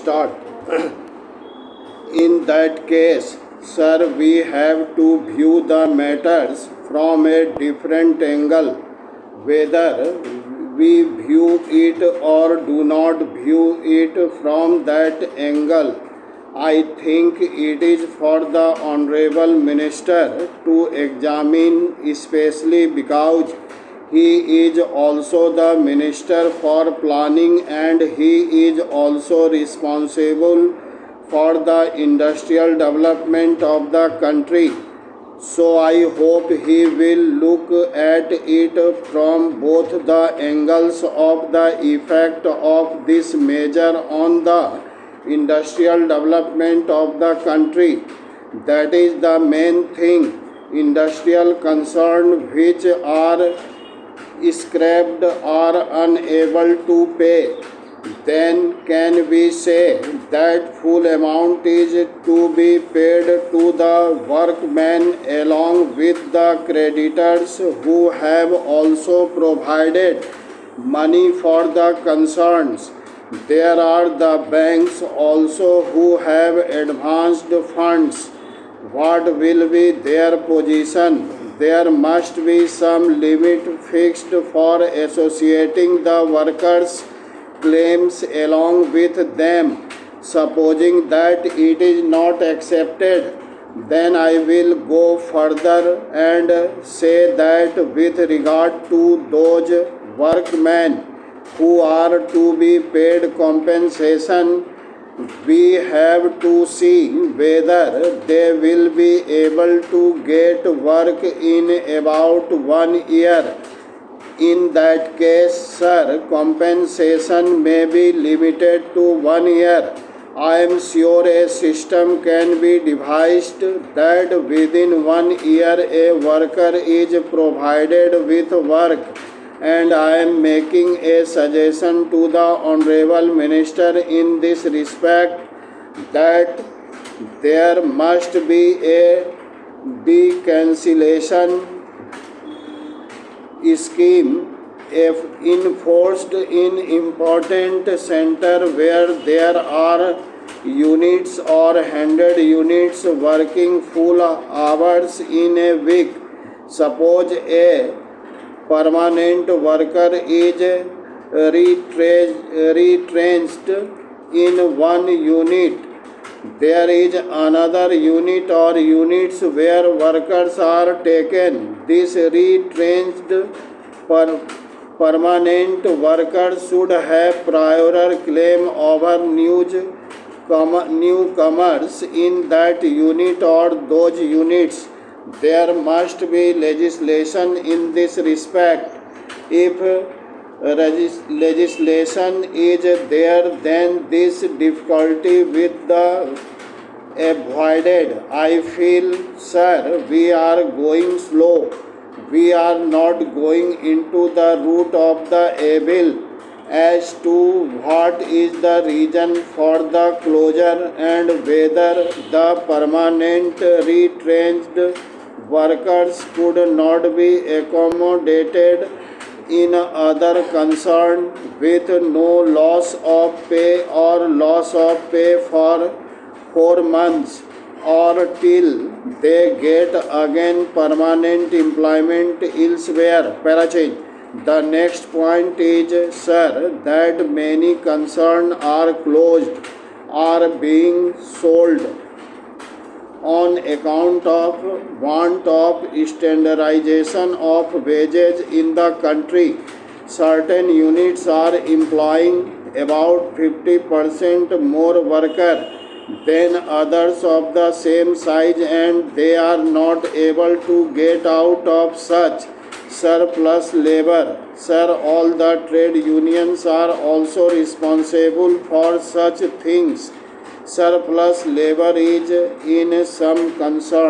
start. In that case, sir, we have to view the matters from a different angle. Whether we view it or do not view it from that angle, I think it is for the Honorable Minister to examine, especially because he is also the Minister for Planning and he is also responsible for the industrial development of the country. So I hope he will look at it from both the angles of the effect of this measure on the industrial development of the country. That is the main thing. Industrial concern which are scrapped or unable to pay, then can we say that full amount is to be paid to the workmen along with the creditors who have also provided money for the concerns. There are the banks also who have advanced funds. What will be their position? There must be some limit fixed for associating the workers' claims along with them. Supposing that it is not accepted, then I will go further and say that with regard to those workmen who are to be paid compensation, we have to see whether they will be able to get work in about 1 year. In that case, sir, compensation may be limited to 1 year. I am sure a system can be devised that within 1 year a worker is provided with work. And I am making a suggestion to the Honorable Minister in this respect that there must be a decancellation scheme if enforced in important center where there are units or 100 units working full hours in a week. Suppose a permanent worker is retrenched in one unit. There is another unit or units where workers are taken. This retrenched permanent worker should have prior claim over newcomers in that unit or those units. There must be legislation in this respect. If legislation is there, then this difficulty with the avoided. I feel, sir, we are going slow. We are not going into the root of the evil as to what is the reason for the closure and whether the permanent retrenched workers could not be accommodated in other concern with no loss of pay or loss of pay for 4 months or till they get again permanent employment elsewhere. Parachange. The next point is, sir, that many concerns are closed or being sold on account of want of standardization of wages in the country. Certain units are employing about 50% more workers than others of the same size and they are not able to get out of such surplus labor. Sir, all the trade unions are also responsible for such things. Surplus labor is in some concern.